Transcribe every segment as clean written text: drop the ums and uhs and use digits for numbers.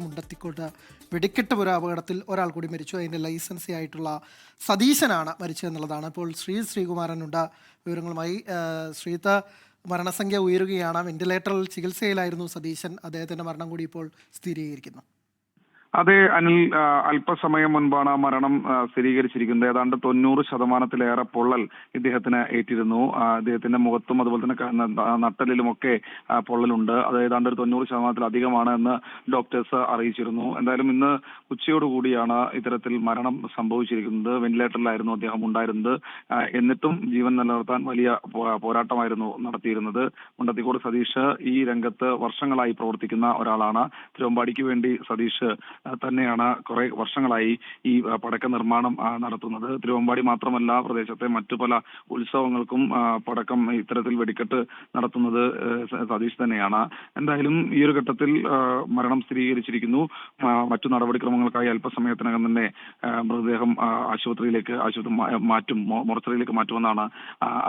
മുണ്ടത്തിക്കോട്ട് വെടിക്കെട്ട് പുര അപകടത്തിൽ ഒരാൾ കൂടി മരിച്ചു. അതിൻ്റെ ലൈസൻസി ആയിട്ടുള്ള സതീശനാണ് മരിച്ചതെന്നുള്ളതാണ്. ഇപ്പോൾ ശ്രീകുമാരനുണ്ട് വിവരങ്ങളുമായി. ശ്രീത്ത്, മരണസംഖ്യ ഉയരുകയാണ്. വെന്റിലേറ്ററിൽ ചികിത്സയിലായിരുന്നു സതീശൻ. അദ്ദേഹത്തിൻ്റെ മരണം കൂടി ഇപ്പോൾ സ്ഥിരീകരിക്കുന്നു. അതെ അനിൽ, അല്പസമയം മുൻപാണ് മരണം സ്ഥിരീകരിച്ചിരിക്കുന്നത്. ഏതാണ്ട് 90% പൊള്ളൽ ഇദ്ദേഹത്തിന് ഏറ്റിരുന്നു. അദ്ദേഹത്തിന്റെ മുഖത്തും അതുപോലെ തന്നെ നട്ടലിലുമൊക്കെ പൊള്ളലുണ്ട്. അത് ഏതാണ്ട് ഒരു 90%-ലധികമാണ് എന്ന് ഡോക്ടേഴ്സ് അറിയിച്ചിരുന്നു. എന്തായാലും ഇന്ന് ഉച്ചയോടുകൂടിയാണ് ഇത്തരത്തിൽ മരണം സംഭവിച്ചിരിക്കുന്നത്. വെന്റിലേറ്ററിലായിരുന്നു അദ്ദേഹം ഉണ്ടായിരുന്നത്. എന്നിട്ടും ജീവൻ നിലനിർത്താൻ വലിയ പോരാട്ടമായിരുന്നു നടത്തിയിരുന്നത്. മുണ്ടത്തിക്കോട് സതീഷ് ഈ രംഗത്ത് വർഷങ്ങളായി പ്രവർത്തിക്കുന്ന ഒരാളാണ്. തിരുവമ്പാടിക്ക് വേണ്ടി സതീഷ് തന്നെയാണ് കുറെ വർഷങ്ങളായി ഈ പടക്ക നിർമ്മാണം നടത്തുന്നത്. തിരുവമ്പാടി മാത്രമല്ല, പ്രദേശത്തെ മറ്റു പല ഉത്സവങ്ങൾക്കും പടക്കം ഇത്തരത്തിൽ വെടിക്കെട്ട് നടത്തുന്നത് സതീഷ് തന്നെയാണ്. എന്തായാലും ഈ ഒരു ഘട്ടത്തിൽ മരണം സ്ഥിരീകരിച്ചിരിക്കുന്നു. മറ്റു നടപടിക്രമങ്ങൾക്കായി അല്പസമയത്തിനകം തന്നെ മൃതദേഹം മോർച്ചറിയിലേക്ക് മാറ്റുമെന്നാണ്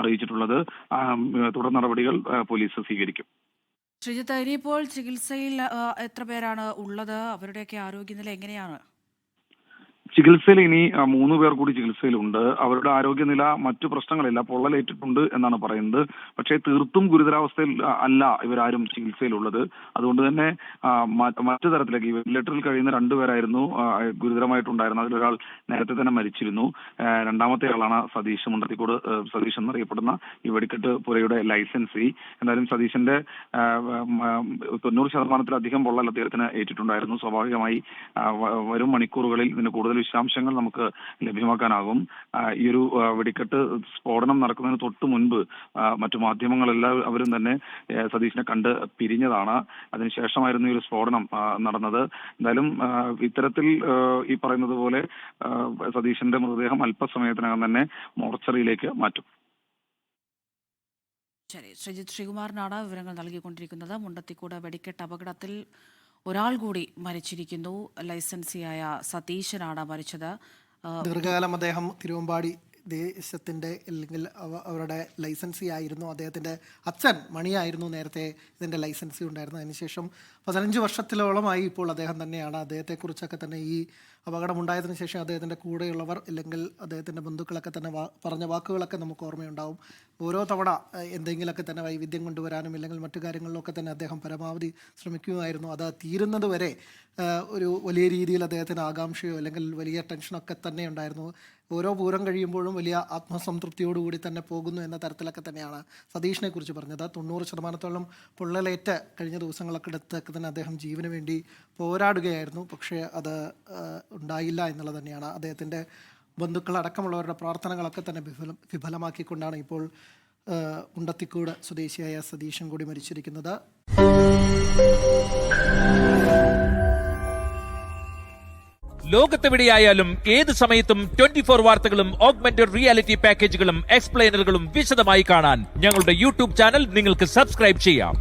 അറിയിച്ചിട്ടുള്ളത്. തുടർ നടപടികൾ പോലീസ് സ്വീകരിക്കും. ശ്രീജിത്ത്, ഇനിയിപ്പോൾ ചികിത്സയിൽ എത്ര പേരാണ് ഉള്ളത്? അവരുടെയൊക്കെ ആരോഗ്യനില എങ്ങനെയാണ്? ചികിത്സയിൽ ഇനി 3 പേർ കൂടി ചികിത്സയിലുണ്ട്. അവരുടെ ആരോഗ്യനില മറ്റു പ്രശ്നങ്ങളില്ല, പൊള്ളലേറ്റിട്ടുണ്ട് എന്നാണ് പറയുന്നത്. പക്ഷേ തീർത്തും ഗുരുതരാവസ്ഥയിൽ അല്ല ഇവരാരും ചികിത്സയിലുള്ളത്. അതുകൊണ്ട് തന്നെ മറ്റു തരത്തിലേക്ക് വെന്റിലേറ്ററിൽ കഴിയുന്ന 2 പേരായിരുന്നു ഗുരുതരമായിട്ടുണ്ടായിരുന്നത്. അതിലൊരാൾ നേരത്തെ തന്നെ മരിച്ചിരുന്നു. രണ്ടാമത്തെ ആളാണ് സതീഷ്, മുണ്ടത്തിക്കോട് സതീഷ് എന്നറിയപ്പെടുന്ന ഈ വെടിക്കെട്ട് പുരയുടെ ലൈസൻസി. എന്തായാലും സതീഷിന്റെ 90%-ലധികം പൊള്ളൽ അദ്ദേഹത്തിന് ഏറ്റിട്ടുണ്ടായിരുന്നു. സ്വാഭാവികമായി വരും മണിക്കൂറുകളിൽ ഇതിന് കൂടുതൽ വിശദാംശങ്ങൾ നമുക്ക് ലഭ്യമാക്കാനാകും. ഈ ഒരു വെടിക്കെട്ട് സ്ഫോടനം നടക്കുന്നതിന് തൊട്ട് മുൻപ് മറ്റു മാധ്യമങ്ങളെല്ലാവരും തന്നെ സതീഷിനെ കണ്ട് പിരിഞ്ഞതാണ്. അതിനുശേഷമായിരുന്നു ഈ ഒരു സ്ഫോടനം നടന്നത്. എന്തായാലും ഇത്തരത്തിൽ ഈ പറയുന്നത് പോലെ സതീഷിന്റെ മൃതദേഹം അല്പസമയത്തിനകം തന്നെ മോർച്ചറിയിലേക്ക് മാറ്റും. ശരി, ശ്രീകുമാറിനാണ് വിവരങ്ങൾ നൽകിക്കൊണ്ടിരിക്കുന്നത്. മുണ്ടത്തിക്കോട് വെടിക്കെട്ട് അപകടത്തിൽ ഒരാൾ കൂടി മരിച്ചിരിക്കുന്നു. ലൈസൻസിയായ സതീശനാണ് മരിച്ചത്. ദീർഘകാലം അദ്ദേഹം തിരുവമ്പാടി ദേശത്തിൻ്റെ അല്ലെങ്കിൽ അവരുടെ ലൈസൻസി ആയിരുന്നു. അദ്ദേഹത്തിൻ്റെ അച്ഛൻ മണിയായിരുന്നു നേരത്തെ ഇതിൻ്റെ ലൈസൻസി ഉണ്ടായിരുന്നത്. അതിനുശേഷം 15 വർഷത്തിലോളമായി ഇപ്പോൾ അദ്ദേഹം തന്നെയാണ്. അദ്ദേഹത്തെക്കുറിച്ചൊക്കെ തന്നെ ഈ അപകടമുണ്ടായതിനു ശേഷം അദ്ദേഹത്തിൻ്റെ കൂടെയുള്ളവർ അല്ലെങ്കിൽ അദ്ദേഹത്തിൻ്റെ ബന്ധുക്കളൊക്കെ തന്നെ പറഞ്ഞ വാക്കുകളൊക്കെ നമുക്ക് ഓർമ്മയുണ്ടാവും. ഓരോ തവണ എന്തെങ്കിലുമൊക്കെ തന്നെ വൈവിധ്യം കൊണ്ടുവരാനും അല്ലെങ്കിൽ മറ്റു കാര്യങ്ങളിലൊക്കെ തന്നെ അദ്ദേഹം പരമാവധി ശ്രമിക്കുകയായിരുന്നു. അത് തീരുന്നത് വരെ ഒരു വലിയ രീതിയിൽ അദ്ദേഹത്തിന് ആകാംക്ഷയോ അല്ലെങ്കിൽ വലിയ ടെൻഷനൊക്കെ തന്നെ ഉണ്ടായിരുന്നു. ഓരോ പൂരം കഴിയുമ്പോഴും വലിയ ആത്മസംതൃപ്തിയോടുകൂടി തന്നെ പോകുന്നു എന്ന തരത്തിലൊക്കെ തന്നെയാണ് സതീഷിനെ കുറിച്ച് പറഞ്ഞത്. 90%-ഓളം പൊള്ളലേറ്റ് കഴിഞ്ഞ ദിവസങ്ങളൊക്കെ അടുത്തൊക്കെ തന്നെ അദ്ദേഹം ജീവന് വേണ്ടി പോരാടുകയായിരുന്നു. പക്ഷേ അത് ഉണ്ടായില്ല എന്നുള്ളത് തന്നെയാണ്. അദ്ദേഹത്തിൻ്റെ ബന്ധുക്കളടക്കമുള്ളവരുടെ പ്രാർത്ഥനകളൊക്കെ തന്നെ വിഫലമാക്കിക്കൊണ്ടാണ് ഇപ്പോൾ മുണ്ടത്തിക്കോട് സ്വദേശിയായ സതീശൻ കൂടി മരിച്ചിരിക്കുന്നത്. ലോകത്തെവിടെയായാലും ഏത് സമയത്തും 24 വാർത്തകളും ഓഗ്മെന്റഡ് റിയാലിറ്റി പാക്കേജുകളും എക്സ്പ്ലെയിനറുകളും വിശദമായി കാണാൻ ഞങ്ങളുടെ യൂട്യൂബ് ചാനൽ നിങ്ങൾക്ക് സബ്സ്ക്രൈബ് ചെയ്യാം.